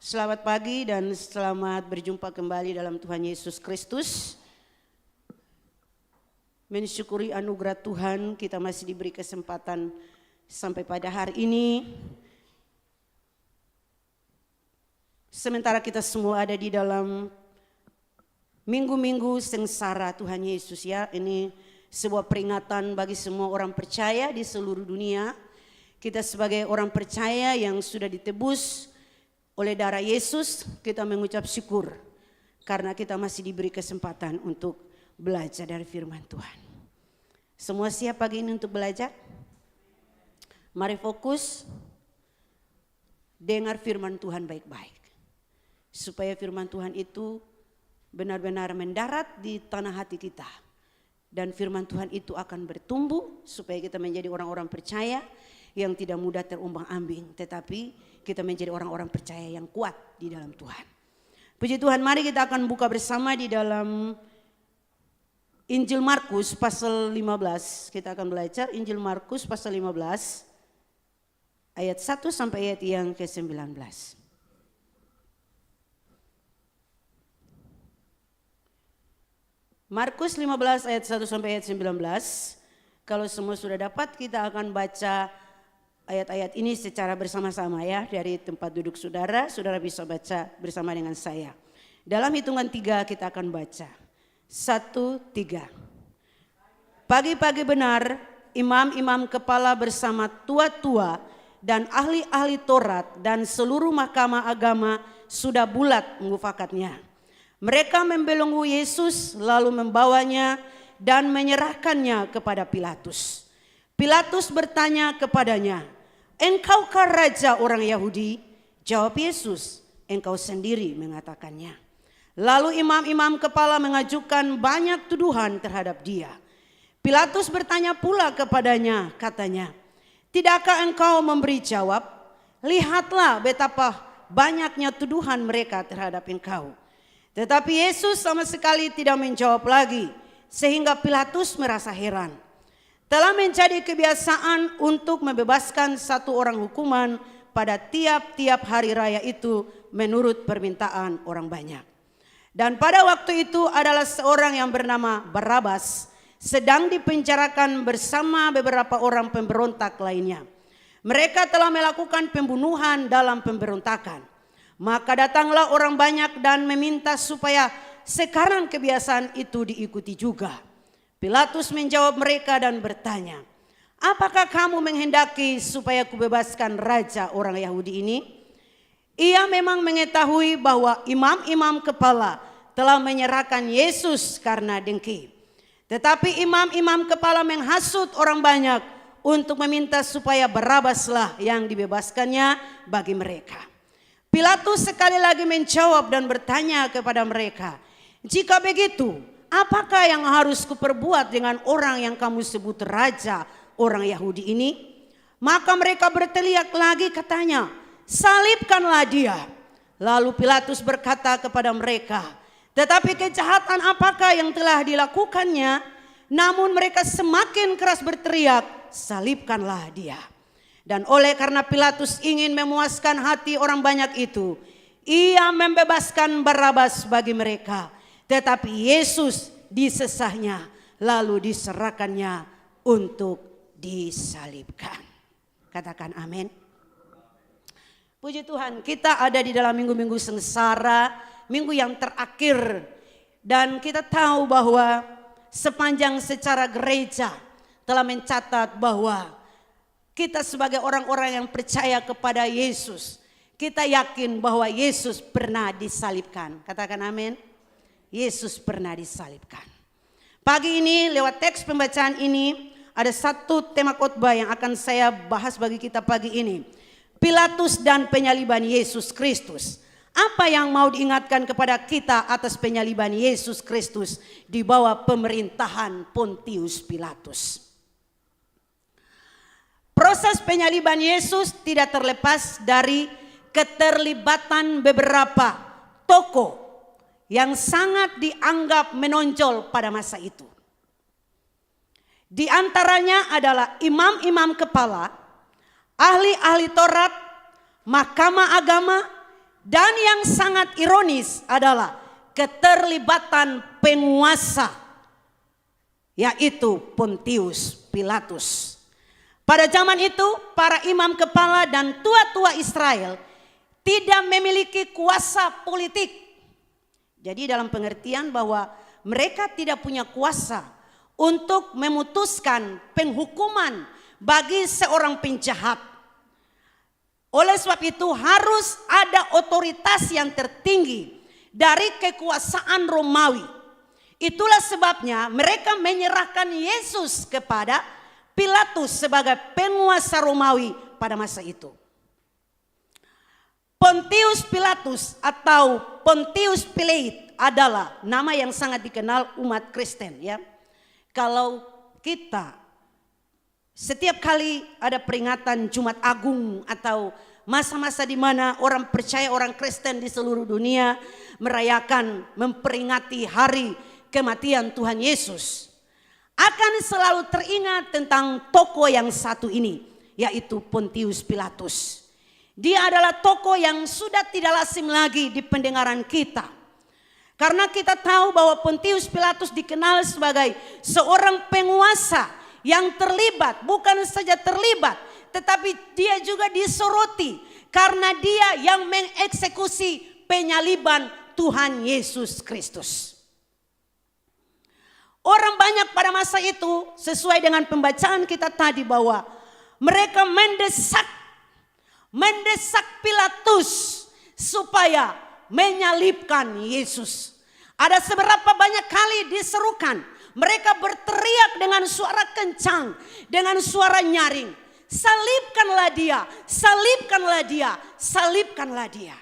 Selamat pagi dan selamat berjumpa kembali dalam Tuhan Yesus Kristus. Mensyukuri anugerah Tuhan, kita masih diberi kesempatan sampai pada hari ini. Sementara kita semua ada di dalam minggu-minggu sengsara Tuhan Yesus ya. Ini sebuah peringatan bagi semua orang percaya di seluruh dunia. Kita sebagai orang percaya yang sudah ditebus oleh darah Yesus, kita mengucap syukur karena kita masih diberi kesempatan untuk belajar dari firman Tuhan. Semua siap pagi ini untuk belajar? Mari fokus, dengar firman Tuhan baik-baik. Supaya firman Tuhan itu benar-benar mendarat di tanah hati kita. Dan firman Tuhan itu akan bertumbuh supaya kita menjadi orang-orang percaya yang tidak mudah terombang-ambing, tetapi kita menjadi orang-orang percaya yang kuat di dalam Tuhan. Puji Tuhan, mari kita akan buka bersama di dalam Injil Markus pasal 15. Kita akan belajar Injil Markus pasal 15 ayat 1 sampai ayat yang ke-19. Markus 15 ayat 1 sampai ayat 19. Kalau semua sudah dapat, kita akan baca ayat-ayat ini secara bersama-sama ya. Dari tempat duduk saudara, saudara bisa baca bersama dengan saya. Dalam hitungan 3 kita akan baca. 1, 3. Pagi-pagi benar, imam-imam kepala bersama tua-tua dan ahli-ahli Taurat dan seluruh mahkamah agama sudah bulat mengufakatnya. Mereka membelenggu Yesus lalu membawanya dan menyerahkannya kepada Pilatus. Pilatus bertanya kepadanya, "Engkaukah raja orang Yahudi?" Jawab Yesus, "Engkau sendiri mengatakannya." Lalu imam-imam kepala mengajukan banyak tuduhan terhadap dia. Pilatus bertanya pula kepadanya, katanya, "Tidakkah engkau memberi jawab? Lihatlah betapa banyaknya tuduhan mereka terhadap engkau." Tetapi Yesus sama sekali tidak menjawab lagi, sehingga Pilatus merasa heran. Telah menjadi kebiasaan untuk membebaskan satu orang hukuman pada tiap-tiap hari raya itu menurut permintaan orang banyak. Dan pada waktu itu adalah seorang yang bernama Barabas sedang dipenjarakan bersama beberapa orang pemberontak lainnya. Mereka telah melakukan pembunuhan dalam pemberontakan. Maka datanglah orang banyak dan meminta supaya sekarang kebiasaan itu diikuti juga. Pilatus menjawab mereka dan bertanya, "Apakah kamu menghendaki supaya kubebaskan raja orang Yahudi ini?" Ia memang mengetahui bahwa imam-imam kepala telah menyerahkan Yesus karena dengki. Tetapi imam-imam kepala menghasut orang banyak untuk meminta supaya Barabaslah yang dibebaskannya bagi mereka. Pilatus sekali lagi menjawab dan bertanya kepada mereka, "Jika begitu, apakah yang harus kuperbuat dengan orang yang kamu sebut raja orang Yahudi ini?" Maka mereka berteriak lagi katanya, "Salibkanlah dia." Lalu Pilatus berkata kepada mereka, "Tetapi kejahatan apakah yang telah dilakukannya?" Namun mereka semakin keras berteriak, "Salibkanlah dia." Dan oleh karena Pilatus ingin memuaskan hati orang banyak itu, ia membebaskan Barabas bagi mereka. Tetapi Yesus disesahnya lalu diserahkannya untuk disalibkan. Katakan amin. Puji Tuhan, kita ada di dalam minggu-minggu sengsara, minggu yang terakhir. Dan kita tahu bahwa sepanjang secara gereja telah mencatat bahwa kita sebagai orang-orang yang percaya kepada Yesus, kita yakin bahwa Yesus pernah disalibkan. Katakan amin. Yesus pernah disalibkan. Pagi ini lewat teks pembacaan ini ada satu tema khotbah yang akan saya bahas bagi kita pagi ini. Pilatus dan penyaliban Yesus Kristus. Apa yang mau diingatkan kepada kita atas penyaliban Yesus Kristus di bawah pemerintahan Pontius Pilatus? Proses penyaliban Yesus tidak terlepas dari keterlibatan beberapa tokoh yang sangat dianggap menonjol pada masa itu. Di antaranya adalah imam-imam kepala, ahli-ahli Taurat, mahkamah agama, Dan yang sangat ironis adalah keterlibatan penguasa, yaitu Pontius Pilatus. Pada zaman itu para imam kepala dan tua-tua Israel tidak memiliki kuasa politik. Jadi dalam pengertian bahwa mereka tidak punya kuasa untuk memutuskan penghukuman bagi seorang penjahat. Oleh sebab itu harus ada otoritas yang tertinggi dari kekuasaan Romawi. Itulah sebabnya mereka menyerahkan Yesus kepada Pilatus sebagai penguasa Romawi pada masa itu. Pontius Pilatus atau Pontius Pilate adalah nama yang sangat dikenal umat Kristen, ya. Kalau kita setiap kali ada peringatan Jumat Agung atau masa-masa di mana orang percaya, orang Kristen di seluruh dunia merayakan, memperingati hari kematian Tuhan Yesus, akan selalu teringat tentang tokoh yang satu ini, yaitu Pontius Pilatus. Dia adalah tokoh yang sudah tidak lazim lagi di pendengaran kita. Karena kita tahu bahwa Pontius Pilatus dikenal sebagai seorang penguasa yang terlibat, bukan saja terlibat, tetapi dia juga disoroti karena dia yang mengeksekusi penyaliban Tuhan Yesus Kristus. Orang banyak pada masa itu sesuai dengan pembacaan kita tadi bahwa mereka mendesak Pilatus supaya menyalibkan Yesus. Ada seberapa banyak kali diserukan, mereka berteriak dengan suara kencang, dengan suara nyaring, salibkanlah dia, salibkanlah dia, salibkanlah dia.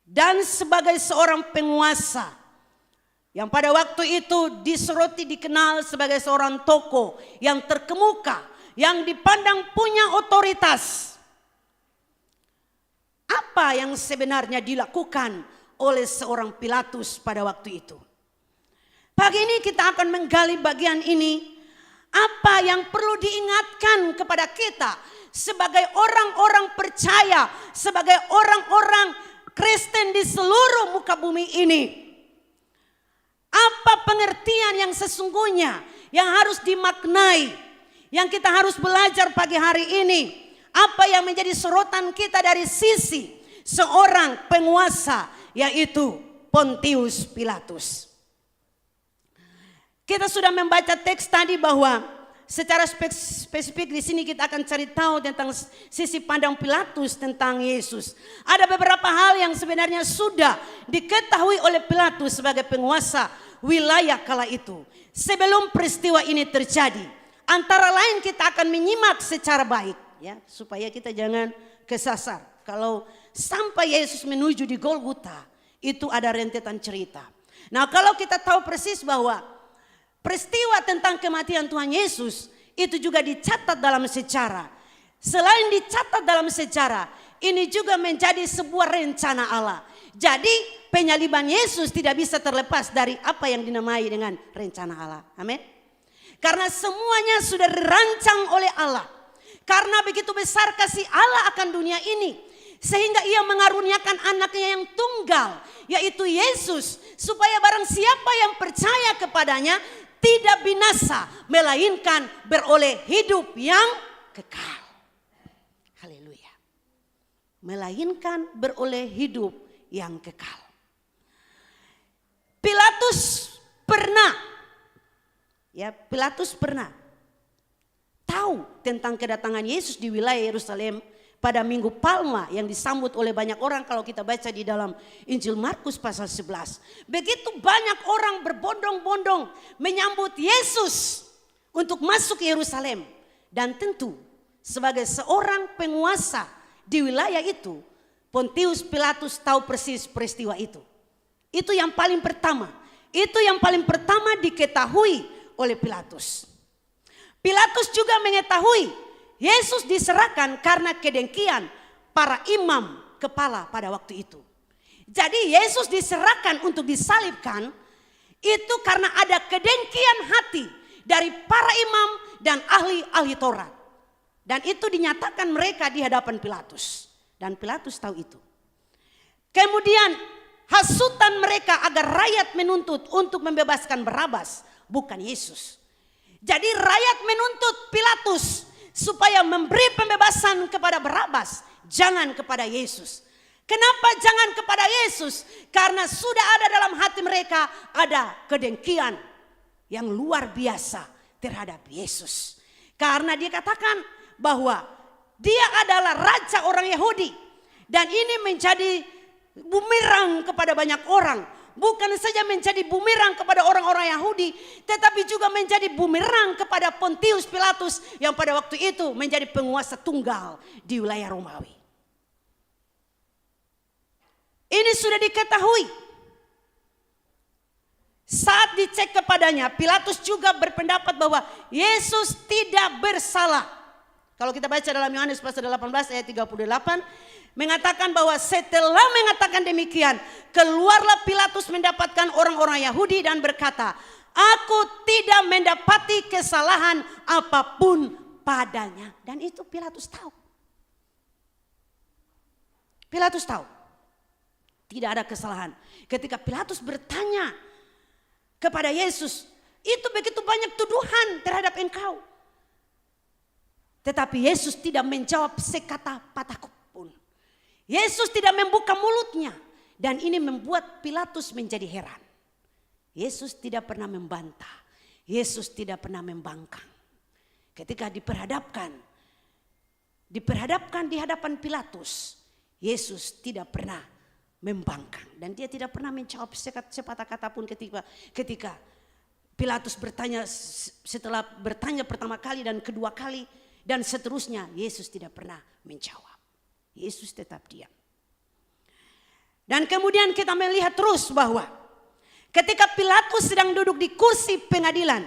Dan sebagai seorang penguasa yang pada waktu itu disoroti, dikenal sebagai seorang tokoh yang terkemuka, yang dipandang punya otoritas. Apa yang sebenarnya dilakukan oleh seorang Pilatus pada waktu itu? Pagi ini kita akan menggali bagian ini. Apa yang perlu diingatkan kepada kita sebagai orang-orang percaya, sebagai orang-orang Kristen di seluruh muka bumi ini? Apa pengertian yang sesungguhnya yang harus dimaknai, yang kita harus belajar pagi hari ini? Apa yang menjadi sorotan kita dari sisi seorang penguasa, yaitu Pontius Pilatus. Kita sudah membaca teks tadi bahwa secara spesifik di sini kita akan cari tahu tentang sisi pandang Pilatus tentang Yesus. Ada beberapa hal yang sebenarnya sudah diketahui oleh Pilatus sebagai penguasa wilayah kala itu. Sebelum peristiwa ini terjadi, antara lain kita akan menyimak secara baik, ya, supaya kita jangan kesasar. Kalau sampai Yesus menuju di Golgota, itu ada rentetan cerita. Nah, kalau kita tahu persis bahwa peristiwa tentang kematian Tuhan Yesus itu juga dicatat dalam sejarah. Selain dicatat dalam sejarah, ini juga menjadi sebuah rencana Allah. Jadi penyaliban Yesus tidak bisa terlepas dari apa yang dinamai dengan rencana Allah. Amin. Karena semuanya sudah dirancang oleh Allah. Karena begitu besar kasih Allah akan dunia ini, sehingga ia mengaruniakan anaknya yang tunggal, yaitu Yesus, supaya barang siapa yang percaya kepadanya tidak binasa, melainkan beroleh hidup yang kekal. Haleluya. Melainkan beroleh hidup yang kekal. Pilatus pernah tahu tentang kedatangan Yesus di wilayah Yerusalem pada Minggu Palma yang disambut oleh banyak orang. Kalau kita baca di dalam Injil Markus pasal 11. Begitu banyak orang berbondong-bondong menyambut Yesus untuk masuk ke Yerusalem. Dan tentu sebagai seorang penguasa di wilayah itu, Pontius Pilatus tahu persis peristiwa itu. Itu yang paling pertama. Itu yang paling pertama diketahui oleh Pilatus. Pilatus juga mengetahui Yesus diserahkan karena kedengkian para imam kepala pada waktu itu. Jadi Yesus diserahkan untuk disalibkan itu karena ada kedengkian hati dari para imam dan ahli-ahli Taurat. Dan itu dinyatakan mereka di hadapan Pilatus. Dan Pilatus tahu itu. Kemudian hasutan mereka agar rakyat menuntut untuk membebaskan Barabas, bukan Yesus. Jadi rakyat menuntut Pilatus supaya memberi pembebasan kepada Barabas, jangan kepada Yesus. Kenapa jangan kepada Yesus? Karena sudah ada dalam hati mereka ada kedengkian yang luar biasa terhadap Yesus. Karena dia katakan bahwa dia adalah raja orang Yahudi. Dan ini menjadi bumerang kepada banyak orang. Bukan saja menjadi bumerang kepada orang-orang Yahudi, tetapi juga menjadi bumerang kepada Pontius Pilatus yang pada waktu itu menjadi penguasa tunggal di wilayah Romawi. Ini sudah diketahui. Saat dicek kepadanya, Pilatus juga berpendapat bahwa Yesus tidak bersalah. Kalau kita baca dalam Yohanes pasal 18 ayat 38, mengatakan bahwa setelah mengatakan demikian, keluarlah Pilatus mendapatkan orang-orang Yahudi dan berkata, aku tidak mendapati kesalahan apapun padanya. Dan itu Pilatus tahu. Pilatus tahu. Tidak ada kesalahan. Ketika Pilatus bertanya kepada Yesus, itu begitu banyak tuduhan terhadap engkau. Tetapi Yesus tidak menjawab sekata patah pun. Yesus tidak membuka mulutnya. Dan ini membuat Pilatus menjadi heran. Yesus tidak pernah membantah. Yesus tidak pernah membangkang. Ketika diperhadapkan di hadapan Pilatus, Yesus tidak pernah membangkang. Dan dia tidak pernah menjawab sepatah kata pun ketika Pilatus bertanya, setelah bertanya pertama kali dan kedua kali dan seterusnya, Yesus tidak pernah menjawab. Yesus tetap diam. Dan kemudian kita melihat terus bahwa ketika Pilatus sedang duduk di kursi pengadilan,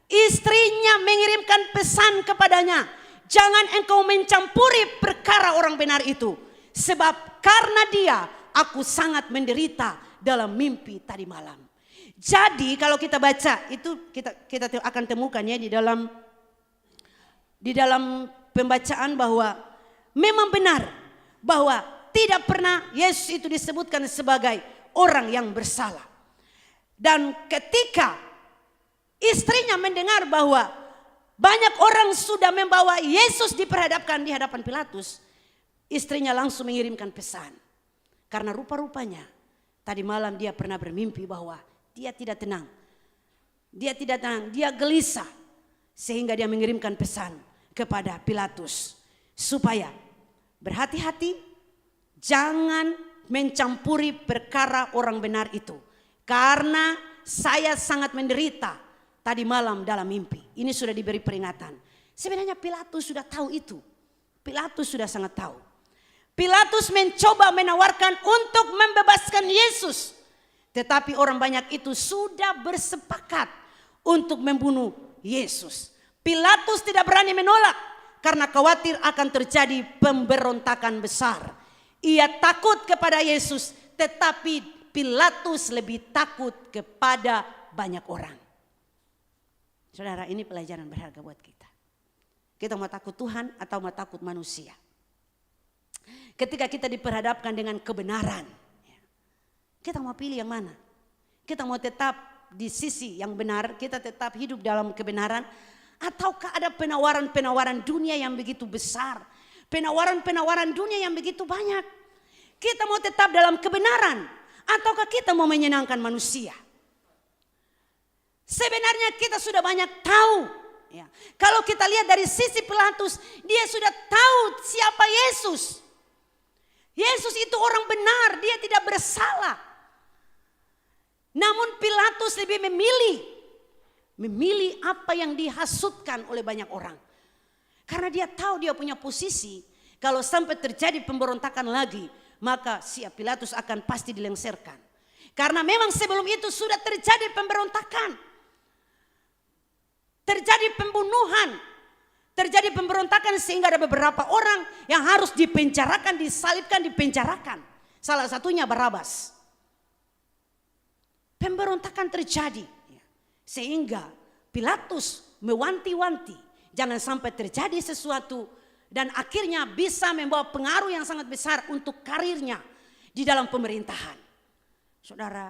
istrinya mengirimkan pesan kepadanya, jangan engkau mencampuri perkara orang benar itu, sebab karena dia aku sangat menderita dalam mimpi tadi malam. Jadi kalau kita baca itu kita akan temukan ya di dalam pembacaan bahwa memang benar bahwa tidak pernah Yesus itu disebutkan sebagai orang yang bersalah. Dan ketika istrinya mendengar bahwa banyak orang sudah membawa Yesus diperhadapkan di hadapan Pilatus, istrinya langsung mengirimkan pesan. Karena rupa-rupanya tadi malam dia pernah bermimpi bahwa dia tidak tenang. Dia tidak tenang, dia gelisah. Sehingga dia mengirimkan pesan kepada Pilatus supaya berhati-hati, jangan mencampuri perkara orang benar itu. Karena saya sangat menderita tadi malam dalam mimpi. Ini sudah diberi peringatan. Sebenarnya Pilatus sudah tahu itu. Pilatus sudah sangat tahu. Pilatus mencoba menawarkan untuk membebaskan Yesus. Tetapi orang banyak itu sudah bersepakat untuk membunuh Yesus. Pilatus tidak berani menolak karena khawatir akan terjadi pemberontakan besar. Ia takut kepada Yesus, tetapi Pilatus lebih takut kepada banyak orang. Saudara, ini pelajaran berharga buat kita. Kita mau takut Tuhan atau mau takut manusia? Ketika kita diperhadapkan dengan kebenaran, kita mau pilih yang mana? Kita mau tetap di sisi yang benar, kita tetap hidup dalam kebenaran, ataukah ada penawaran-penawaran dunia yang begitu besar, penawaran-penawaran dunia yang begitu banyak? Kita mau tetap dalam kebenaran, ataukah kita mau menyenangkan manusia? Sebenarnya kita sudah banyak tahu. Ya. Kalau kita lihat dari sisi Pilatus, dia sudah tahu siapa Yesus. Yesus itu orang benar, dia tidak bersalah. Namun Pilatus lebih memilih apa yang dihasutkan oleh banyak orang. Karena dia tahu dia punya posisi, kalau sampai terjadi pemberontakan lagi, maka siap Pilatus akan pasti dilengsarkan. Karena memang sebelum itu sudah terjadi pemberontakan, terjadi pembunuhan, terjadi pemberontakan sehingga ada beberapa orang yang harus dipenjarakan, disalibkan, dipenjarakan. Salah satunya Barabas. Pemberontakan terjadi sehingga Pilatus mewanti-wanti jangan sampai terjadi sesuatu Dan akhirnya bisa membawa pengaruh yang sangat besar untuk karirnya di dalam pemerintahan. Saudara,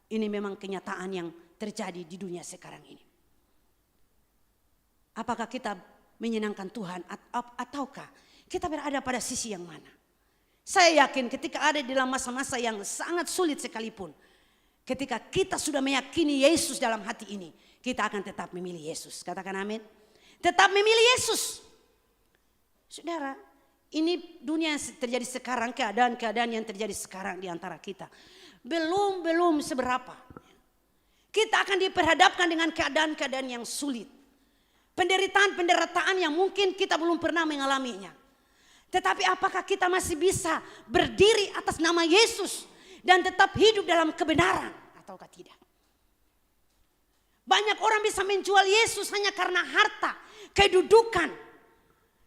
ini memang kenyataan yang terjadi di dunia sekarang ini. Apakah kita menyenangkan Tuhan ataukah kita berada pada sisi yang mana? Saya yakin ketika ada di dalam masa-masa yang sangat sulit sekalipun, ketika kita sudah meyakini Yesus dalam hati ini, kita akan tetap memilih Yesus. Katakan amin. Tetap memilih Yesus. Saudara, ini dunia yang terjadi sekarang, keadaan-keadaan yang terjadi sekarang di antara kita belum seberapa. Kita akan diperhadapkan dengan keadaan-keadaan yang sulit. Penderitaan yang mungkin kita belum pernah mengalaminya. Tetapi apakah kita masih bisa berdiri atas nama Yesus dan tetap hidup dalam kebenaran ataukah tidak? Banyak orang bisa menjual Yesus hanya karena harta, kedudukan,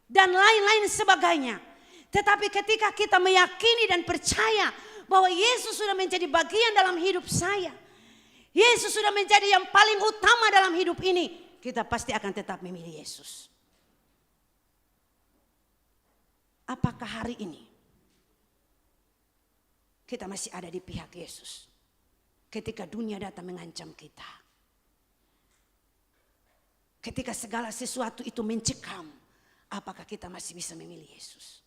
dan lain-lain sebagainya. Tetapi ketika kita meyakini dan percaya bahwa Yesus sudah menjadi bagian dalam hidup saya, Yesus sudah menjadi yang paling utama dalam hidup ini, kita pasti akan tetap memilih Yesus. Apakah hari ini kita masih ada di pihak Yesus ketika dunia datang mengancam kita? Ketika segala sesuatu itu mencekam, apakah kita masih bisa memilih Yesus?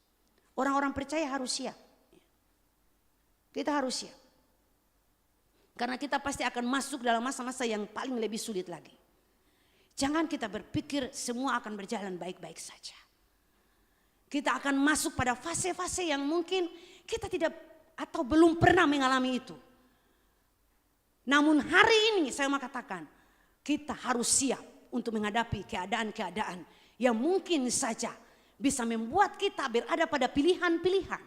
Orang-orang percaya harus siap. Kita harus siap. Karena kita pasti akan masuk dalam masa-masa yang paling lebih sulit lagi. Jangan kita berpikir semua akan berjalan baik-baik saja. Kita akan masuk pada fase-fase yang mungkin kita tidak atau belum pernah mengalami itu. Namun hari ini saya mau katakan, kita harus siap untuk menghadapi keadaan-keadaan yang mungkin saja bisa membuat kita berada pada pilihan-pilihan.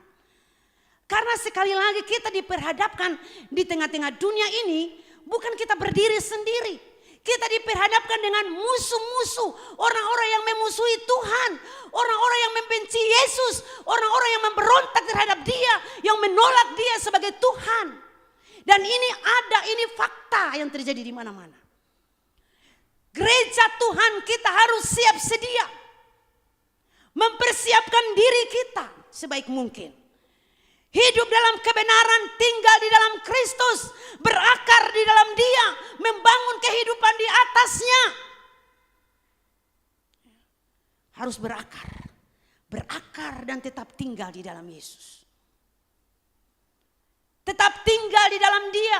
Karena sekali lagi kita diperhadapkan di tengah-tengah dunia ini, bukan kita berdiri sendiri. Kita diperhadapkan dengan musuh-musuh, orang-orang yang memusuhi Tuhan, orang-orang yang membenci Yesus, orang-orang yang memberontak terhadap Dia, yang menolak Dia sebagai Tuhan. Dan ini fakta yang terjadi di mana-mana. Gereja Tuhan kita harus siap sedia, mempersiapkan diri kita sebaik mungkin. Hidup dalam kebenaran, tinggal di dalam Kristus, berakar di dalam Dia, membangun kehidupan di atasnya. Harus berakar dan tetap tinggal di dalam Yesus. Tetap tinggal di dalam Dia,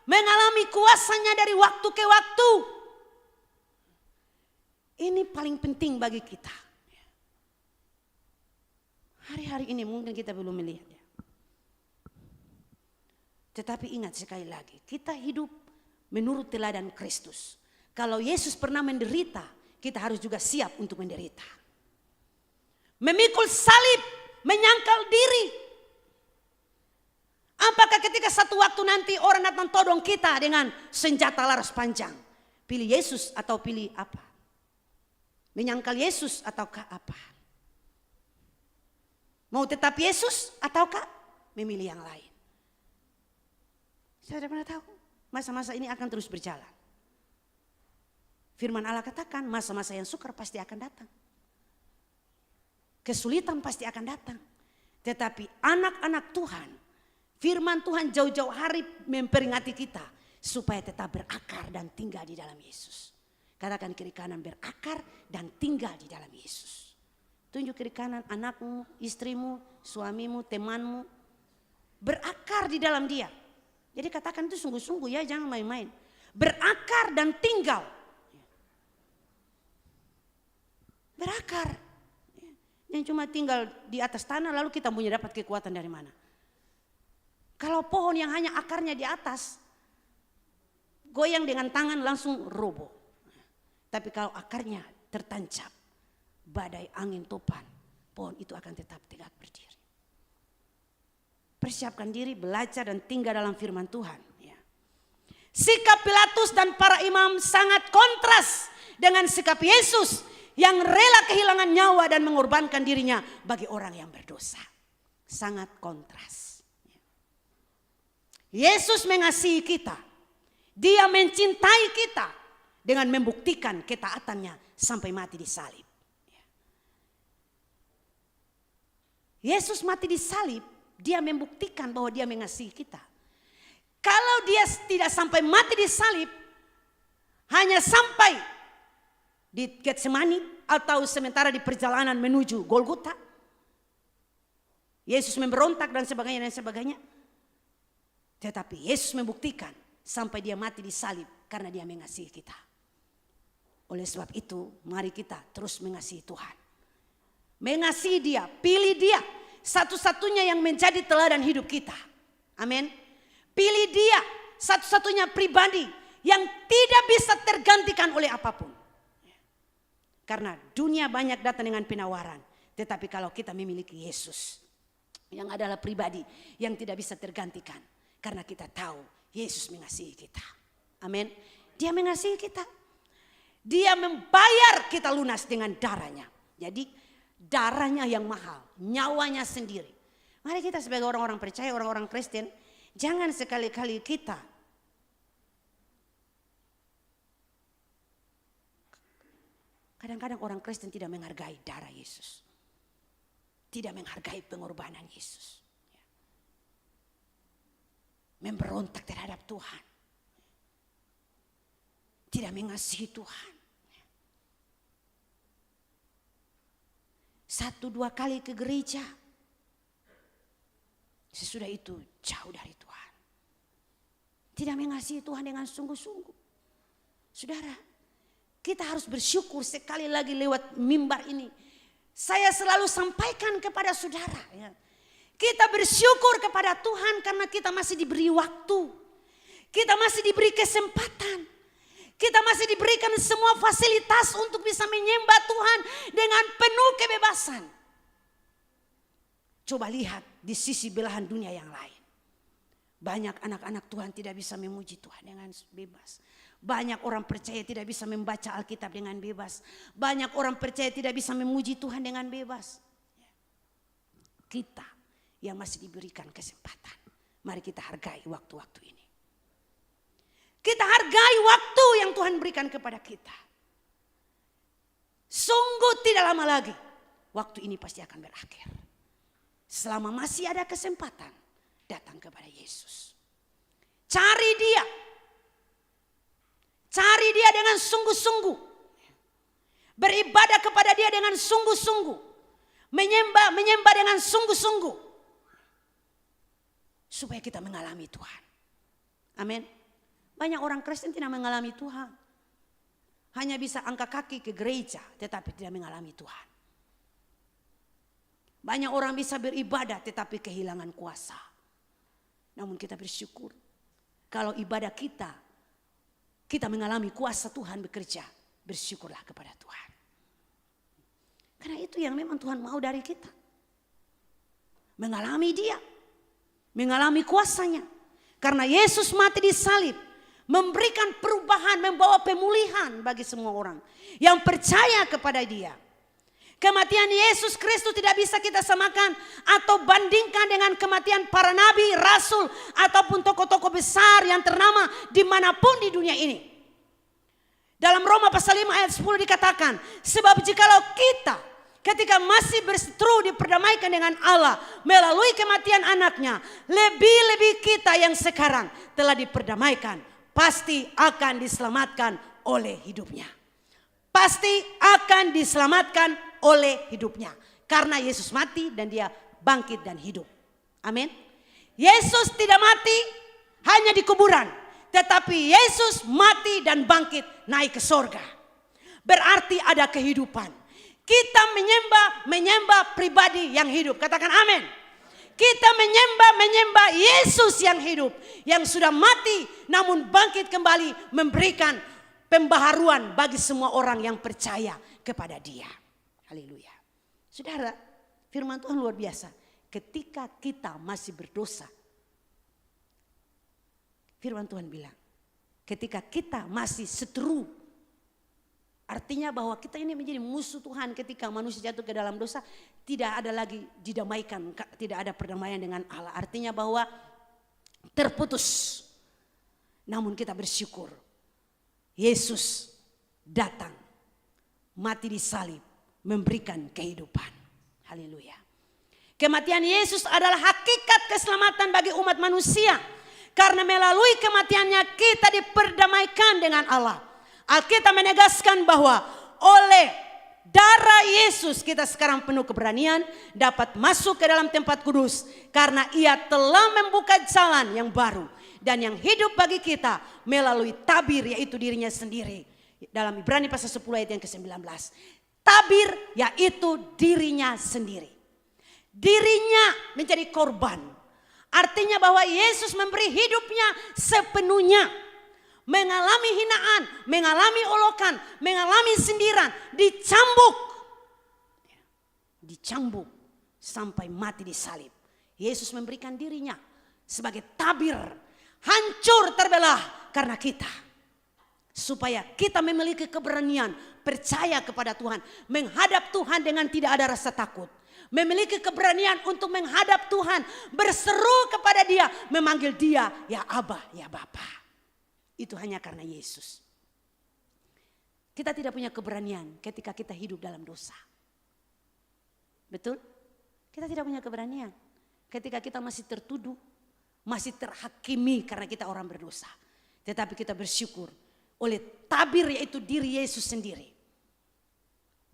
mengalami kuasanya dari waktu ke waktu. Ini paling penting bagi kita. Hari-hari ini mungkin kita belum melihatnya. Tetapi ingat sekali lagi, kita hidup menurut teladan Kristus. Kalau Yesus pernah menderita, kita harus juga siap untuk menderita. Memikul salib, menyangkal diri. Apakah ketika satu waktu nanti orang datang todong kita dengan senjata laras panjang, pilih Yesus atau pilih apa? Menyangkal Yesus ataukah apa? Mau tetap Yesus ataukah memilih yang lain? Saya tidak pernah tahu. Masa-masa ini akan terus berjalan. Firman Allah katakan masa-masa yang sukar pasti akan datang. Kesulitan pasti akan datang. Tetapi anak-anak Tuhan, firman Tuhan jauh-jauh hari memperingati kita supaya tetap berakar dan tinggal di dalam Yesus. Katakan kiri kanan, berakar dan tinggal di dalam Yesus. Tunjuk kiri kanan anakmu, istrimu, suamimu, temanmu. Berakar di dalam Dia. Jadi katakan itu sungguh-sungguh ya, jangan main-main. Berakar dan tinggal. Berakar. Yang cuma tinggal di atas tanah lalu kita punya dapat kekuatan dari mana? Kalau pohon yang hanya akarnya di atas, goyang dengan tangan langsung roboh. Tapi kalau akarnya tertancap, badai angin topan, pohon itu akan tetap tegak berdiri. Persiapkan diri, belajar dan tinggal dalam firman Tuhan. Ya. Sikap Pilatus dan para imam sangat kontras dengan sikap Yesus yang rela kehilangan nyawa dan mengorbankan dirinya bagi orang yang berdosa. Sangat kontras. Yesus mengasihi kita. Dia mencintai kita dengan membuktikan ketaatannya sampai mati di salib. Yesus mati di salib, dia membuktikan bahwa dia mengasihi kita. Kalau dia tidak sampai mati di salib, hanya sampai di Getsemani atau sementara di perjalanan menuju Golgota, Yesus memberontak dan sebagainya. Tetapi Yesus membuktikan sampai dia mati di salib karena dia mengasihi kita. Oleh sebab itu, mari kita terus mengasihi Tuhan. Mengasihi dia, pilih dia, satu-satunya yang menjadi teladan hidup kita. Amin. Pilih dia, satu-satunya pribadi yang tidak bisa tergantikan oleh apapun. Karena dunia banyak datang dengan penawaran. Tetapi kalau kita memiliki Yesus, yang adalah pribadi yang tidak bisa tergantikan. Karena kita tahu Yesus mengasihi kita. Amin. Dia mengasihi kita. Dia membayar kita lunas dengan darahnya. Jadi darahnya yang mahal, nyawanya sendiri. Mari kita sebagai orang-orang percaya, orang-orang Kristen, jangan sekali-kali kita kadang-kadang orang Kristen tidak menghargai darah Yesus. Tidak menghargai pengorbanan Yesus. Memberontak terhadap Tuhan. Tidak mengasihi Tuhan. 1-2 kali ke gereja. Sesudah itu jauh dari Tuhan. Tidak mengasihi Tuhan dengan sungguh-sungguh. Saudara, kita harus bersyukur sekali lagi lewat mimbar ini. Saya selalu sampaikan kepada saudara. Ya. Kita bersyukur kepada Tuhan karena kita masih diberi waktu. Kita masih diberi kesempatan. Kita masih diberikan semua fasilitas untuk bisa menyembah Tuhan dengan penuh kebebasan. Coba lihat di sisi belahan dunia yang lain. Banyak anak-anak Tuhan tidak bisa memuji Tuhan dengan bebas. Banyak orang percaya tidak bisa membaca Alkitab dengan bebas. Banyak orang percaya tidak bisa memuji Tuhan dengan bebas. Kita yang masih diberikan kesempatan. Mari kita hargai waktu-waktu ini. Kita hargai waktu yang Tuhan berikan kepada kita. Sungguh tidak lama lagi. Waktu ini pasti akan berakhir. Selama masih ada kesempatan, datang kepada Yesus. Cari dia. Cari dia dengan sungguh-sungguh. Beribadah kepada dia dengan sungguh-sungguh. Menyembah dengan sungguh-sungguh. Supaya kita mengalami Tuhan. Amin. Banyak orang Kristen tidak mengalami Tuhan. Hanya bisa angkat kaki ke gereja tetapi tidak mengalami Tuhan. Banyak orang bisa beribadah tetapi kehilangan kuasa. Namun kita bersyukur. Kalau ibadah kita mengalami kuasa Tuhan bekerja. Bersyukurlah kepada Tuhan. Karena itu yang memang Tuhan mau dari kita. Mengalami dia. Mengalami kuasanya. Karena Yesus mati di salib. Memberikan perubahan, membawa pemulihan bagi semua orang yang percaya kepada dia. Kematian Yesus Kristus tidak bisa kita samakan atau bandingkan dengan kematian para nabi, rasul, ataupun tokoh-tokoh besar yang ternama dimanapun di dunia ini. Dalam Roma pasal 5 ayat 10 dikatakan, sebab jikalau kita ketika masih berseteru diperdamaikan dengan Allah melalui kematian anaknya, lebih-lebih kita yang sekarang telah diperdamaikan pasti akan diselamatkan oleh hidupnya. Pasti akan diselamatkan oleh hidupnya. Karena Yesus mati dan dia bangkit dan hidup. Amin. Yesus tidak mati hanya di kuburan. Tetapi Yesus mati dan bangkit naik ke sorga. Berarti ada kehidupan. Kita menyembah pribadi yang hidup. Katakan amin. Kita menyembah Yesus yang hidup. Yang sudah mati namun bangkit kembali memberikan pembaharuan bagi semua orang yang percaya kepada dia. Haleluya. Saudara, firman Tuhan luar biasa. Ketika kita masih berdosa. Firman Tuhan bilang. Ketika kita masih seteru. Artinya bahwa kita ini menjadi musuh Tuhan ketika manusia jatuh ke dalam dosa. Tidak ada lagi didamaikan, tidak ada perdamaian dengan Allah. Artinya bahwa terputus. Namun kita bersyukur. Yesus datang, mati di salib, memberikan kehidupan. Haleluya. Kematian Yesus adalah hakikat keselamatan bagi umat manusia. Karena melalui kematiannya kita diperdamaikan dengan Allah. Alkitab menegaskan bahwa oleh darah Yesus kita sekarang penuh keberanian dapat masuk ke dalam tempat kudus. Karena ia telah membuka jalan yang baru dan yang hidup bagi kita melalui tabir, yaitu dirinya sendiri. Dalam Ibrani pasal 10 ayat yang ke-19. Tabir yaitu dirinya sendiri. Dirinya menjadi korban. Artinya bahwa Yesus memberi hidupnya sepenuhnya. Mengalami hinaan, mengalami olokan, mengalami sindiran, dicambuk. Dicambuk sampai mati di salib. Yesus memberikan dirinya sebagai tabir. Hancur terbelah karena kita. Supaya kita memiliki keberanian, percaya kepada Tuhan. Menghadap Tuhan dengan tidak ada rasa takut. Memiliki keberanian untuk menghadap Tuhan, berseru kepada Dia, memanggil Dia, ya Abah, ya Bapa. Itu hanya karena Yesus. Kita tidak punya keberanian ketika kita hidup dalam dosa. Betul? Kita tidak punya keberanian ketika kita masih tertuduh, masih terhakimi karena kita orang berdosa. Tetapi kita bersyukur oleh tabir, yaitu diri Yesus sendiri.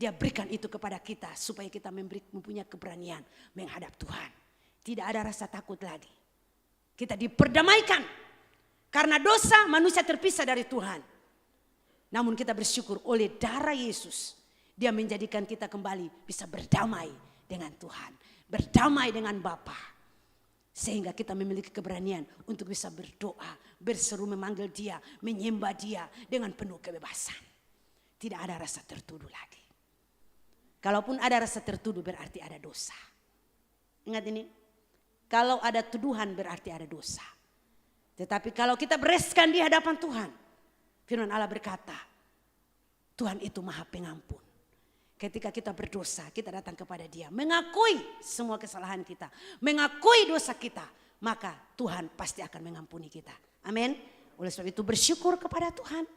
Dia berikan itu kepada kita supaya kita mempunyai keberanian menghadap Tuhan. Tidak ada rasa takut lagi. Kita diperdamaikan. Karena dosa manusia terpisah dari Tuhan. Namun kita bersyukur oleh darah Yesus. Dia menjadikan kita kembali bisa berdamai dengan Tuhan. Berdamai dengan Bapa. Sehingga kita memiliki keberanian untuk bisa berdoa. Berseru memanggil Dia, menyembah Dia dengan penuh kebebasan. Tidak ada rasa tertuduh lagi. Kalaupun ada rasa tertuduh berarti ada dosa. Ingat ini. Kalau ada tuduhan berarti ada dosa. Tetapi kalau kita bereskan di hadapan Tuhan. Firman Allah berkata. Tuhan itu Maha Pengampun. Ketika kita berdosa kita datang kepada Dia. Mengakui semua kesalahan kita. Mengakui dosa kita. Maka Tuhan pasti akan mengampuni kita. Amin. Oleh sebab itu bersyukur kepada Tuhan.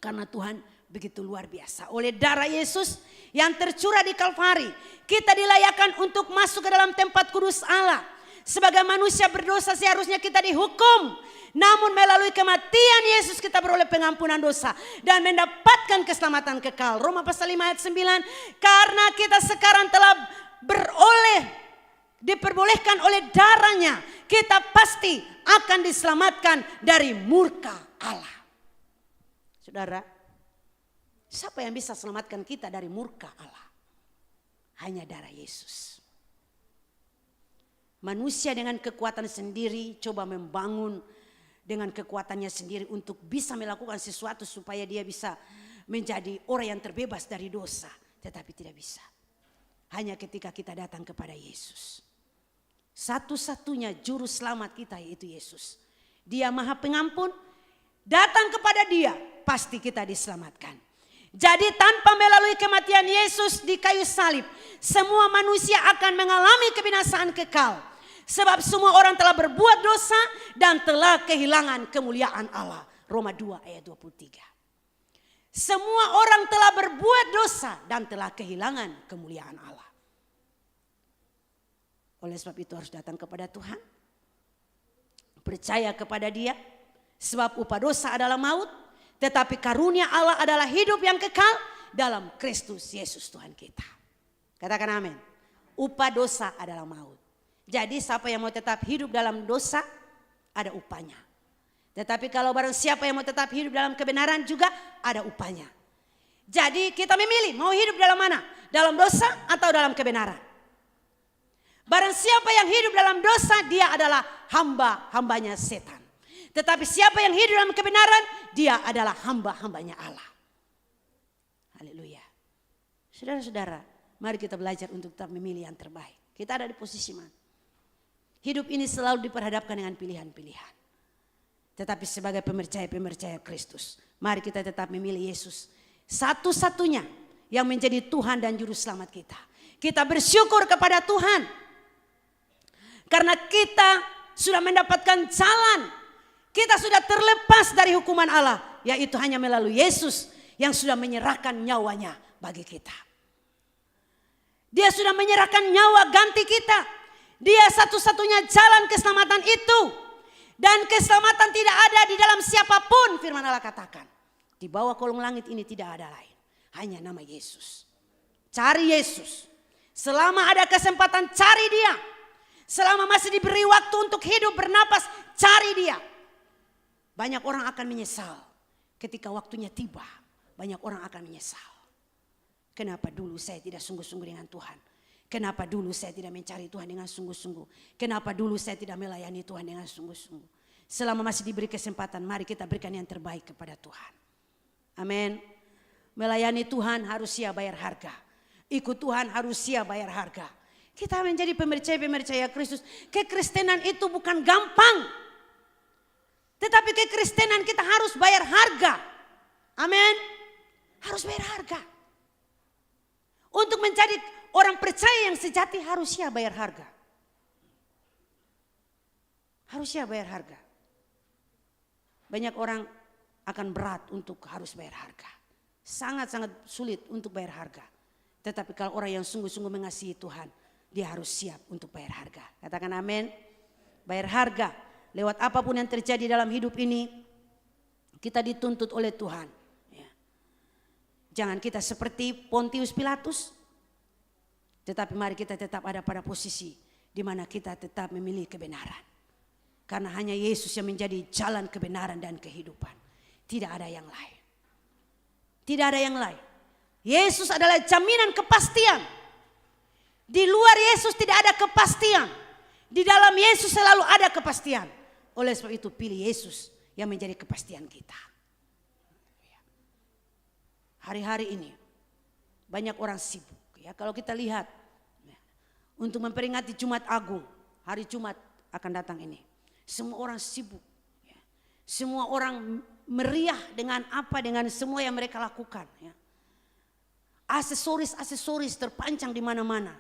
Karena Tuhan begitu luar biasa. Oleh darah Yesus yang tercurah di Kalvari. Kita dilayakkan untuk masuk ke dalam tempat kudus Allah. Sebagai manusia berdosa seharusnya kita dihukum. Namun melalui kematian Yesus kita beroleh pengampunan dosa. Dan mendapatkan keselamatan kekal. Roma pasal 5 ayat 9. Karena kita sekarang telah diperbolehkan oleh darahnya. Kita pasti akan diselamatkan dari murka Allah. Saudara, siapa yang bisa selamatkan kita dari murka Allah? Hanya darah Yesus. Manusia dengan kekuatan sendiri coba membangun dengan kekuatannya sendiri untuk bisa melakukan sesuatu supaya dia bisa menjadi orang yang terbebas dari dosa. Tetapi tidak bisa. Hanya ketika kita datang kepada Yesus. Satu-satunya juru selamat kita yaitu Yesus. Dia Maha Pengampun. Datang kepada Dia pasti kita diselamatkan. Jadi tanpa melalui kematian Yesus di kayu salib, semua manusia akan mengalami kebinasaan kekal. Sebab semua orang telah berbuat dosa dan telah kehilangan kemuliaan Allah. Roma 2 ayat 23. Semua orang telah berbuat dosa dan telah kehilangan kemuliaan Allah. Oleh sebab itu harus datang kepada Tuhan. Percaya kepada Dia. Sebab upah dosa adalah maut. Tetapi karunia Allah adalah hidup yang kekal dalam Kristus Yesus Tuhan kita. Katakan amin. Upah dosa adalah maut. Jadi siapa yang mau tetap hidup dalam dosa ada upahnya. Tetapi kalau barang siapa yang mau tetap hidup dalam kebenaran juga ada upahnya. Jadi kita memilih mau hidup dalam mana? Dalam dosa atau dalam kebenaran. Barang siapa yang hidup dalam dosa dia adalah hamba-hambanya setan. Tetapi siapa yang hidup dalam kebenaran, dia adalah hamba-hambanya Allah. Haleluya. Saudara-saudara, mari kita belajar untuk tetap memilih yang terbaik. Kita ada di posisi mana? Hidup ini selalu diperhadapkan dengan pilihan-pilihan. Tetapi sebagai pemercaya Kristus, mari kita tetap memilih Yesus. Satu-satunya yang menjadi Tuhan dan Juru Selamat kita. Kita bersyukur kepada Tuhan. Karena kita sudah mendapatkan jalan. Kita sudah terlepas dari hukuman Allah. Yaitu hanya melalui Yesus yang sudah menyerahkan nyawanya bagi kita. Dia sudah menyerahkan nyawa ganti kita. Dia satu-satunya jalan keselamatan itu. Dan keselamatan tidak ada di dalam siapapun, firman Allah katakan. Di bawah kolong langit ini tidak ada lain. Hanya nama Yesus. Cari Yesus. Selama ada kesempatan cari dia. Selama masih diberi waktu untuk hidup bernapas, cari dia. Banyak orang akan menyesal. Ketika waktunya tiba, banyak orang akan menyesal. Kenapa dulu saya tidak sungguh-sungguh dengan Tuhan? Kenapa dulu saya tidak mencari Tuhan dengan sungguh-sungguh? Kenapa dulu saya tidak melayani Tuhan dengan sungguh-sungguh? Selama masih diberi kesempatan, mari kita berikan yang terbaik kepada Tuhan. Amin. Melayani Tuhan harus siap bayar harga. Ikut Tuhan harus siap bayar harga. Kita menjadi pemercaya Kristus. Kekristenan itu bukan gampang. Tetapi kekristenan kita harus bayar harga. Amin. Harus bayar harga. Untuk menjadi orang percaya yang sejati harus siap bayar harga. Harus siap bayar harga. Banyak orang akan berat untuk harus bayar harga. Sangat-sangat sulit untuk bayar harga. Tetapi kalau orang yang sungguh-sungguh mengasihi Tuhan, dia harus siap untuk bayar harga. Katakan amin. Bayar harga. Lewat apapun yang terjadi dalam hidup ini, kita dituntut oleh Tuhan. Jangan kita seperti Pontius Pilatus. Tetapi mari kita tetap ada pada posisi di mana kita tetap memilih kebenaran. Karena hanya Yesus yang menjadi jalan kebenaran dan kehidupan. Tidak ada yang lain. Tidak ada yang lain. Yesus adalah jaminan kepastian. Di luar Yesus tidak ada kepastian. Di dalam Yesus selalu ada kepastian. Oleh sebab itu pilih Yesus yang menjadi kepastian kita. Hari-hari ini banyak orang sibuk. Ya, kalau kita lihat untuk memperingati Jumat Agung, hari Jumat akan datang ini. Semua orang sibuk. Ya. Semua orang meriah dengan dengan semua yang mereka lakukan. Ya. Aksesoris terpancang di mana-mana.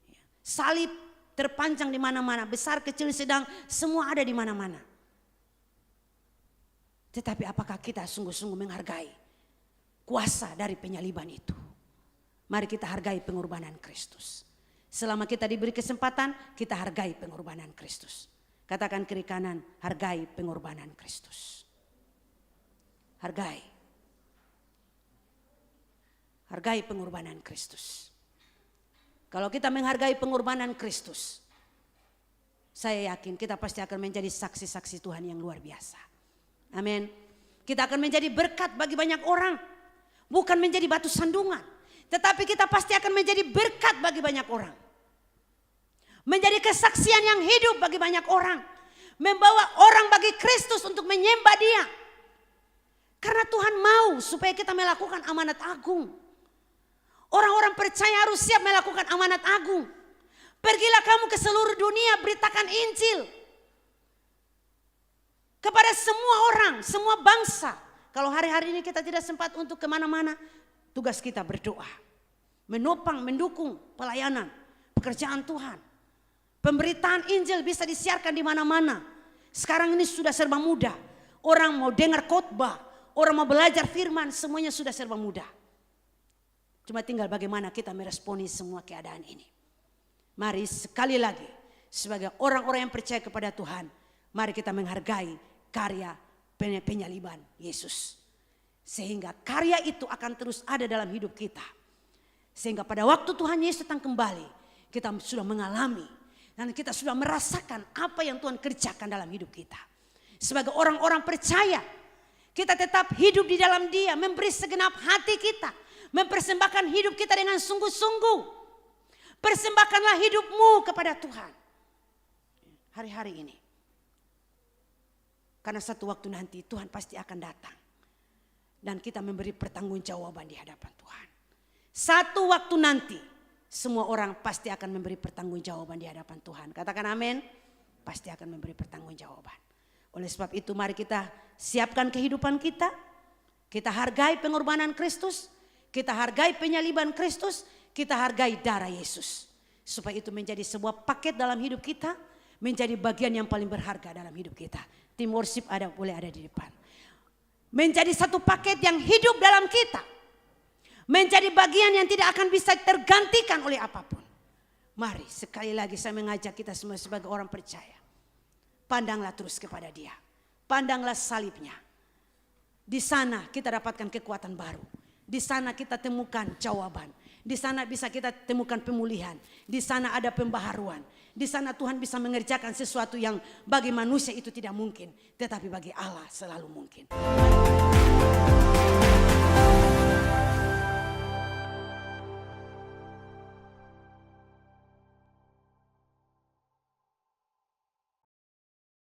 Ya. Salib terpancang di mana-mana. Besar, kecil, sedang, semua ada di mana-mana. Tetapi apakah kita sungguh-sungguh menghargai kuasa dari penyaliban itu? Mari kita hargai pengorbanan Kristus. Selama kita diberi kesempatan, kita hargai pengorbanan Kristus. Katakan kiri kanan, hargai pengorbanan Kristus. Hargai. Hargai pengorbanan Kristus. Kalau kita menghargai pengorbanan Kristus, saya yakin kita pasti akan menjadi saksi-saksi Tuhan yang luar biasa. Amin. Kita akan menjadi berkat bagi banyak orang. Bukan menjadi batu sandungan. Tetapi kita pasti akan menjadi berkat bagi banyak orang. Menjadi kesaksian yang hidup bagi banyak orang. Membawa orang bagi Kristus untuk menyembah dia. Karena Tuhan mau supaya kita melakukan amanat agung. Orang-orang percaya harus siap melakukan amanat agung. Pergilah kamu ke seluruh dunia, beritakan Injil. Kepada semua orang, semua bangsa. Kalau hari-hari ini kita tidak sempat untuk kemana-mana, tugas kita berdoa. Menopang, mendukung pelayanan, pekerjaan Tuhan. Pemberitaan Injil bisa disiarkan di mana-mana. Sekarang ini sudah serba mudah. Orang mau dengar khotbah, orang mau belajar firman, semuanya sudah serba mudah. Cuma tinggal bagaimana kita meresponi semua keadaan ini. Mari sekali lagi, sebagai orang-orang yang percaya kepada Tuhan, mari kita menghargai karya penyaliban Yesus. Sehingga karya itu akan terus ada dalam hidup kita. Sehingga pada waktu Tuhan Yesus datang kembali, kita sudah mengalami dan kita sudah merasakan apa yang Tuhan kerjakan dalam hidup kita. Sebagai orang-orang percaya, kita tetap hidup di dalam Dia, memberi segenap hati kita, mempersembahkan hidup kita dengan sungguh-sungguh. Persembahkanlah hidupmu kepada Tuhan hari-hari ini. Karena satu waktu nanti Tuhan pasti akan datang. Dan kita memberi pertanggungjawaban di hadapan Tuhan. Satu waktu nanti semua orang pasti akan memberi pertanggungjawaban di hadapan Tuhan. Katakan amin. Pasti akan memberi pertanggungjawaban. Oleh sebab itu mari kita siapkan kehidupan kita. Kita hargai pengorbanan Kristus. Kita hargai penyaliban Kristus. Kita hargai darah Yesus. Supaya itu menjadi sebuah paket dalam hidup kita. Menjadi bagian yang paling berharga dalam hidup kita. Tim worship boleh ada di depan. Menjadi satu paket yang hidup dalam kita. Menjadi bagian yang tidak akan bisa tergantikan oleh apapun. Mari sekali lagi saya mengajak kita semua sebagai orang percaya. Pandanglah terus kepada Dia. Pandanglah salibnya. Di sana kita dapatkan kekuatan baru. Di sana kita temukan jawaban. Di sana bisa kita temukan pemulihan. Di sana ada pembaharuan. Di sana Tuhan bisa mengerjakan sesuatu yang bagi manusia itu tidak mungkin. Tetapi bagi Allah selalu mungkin.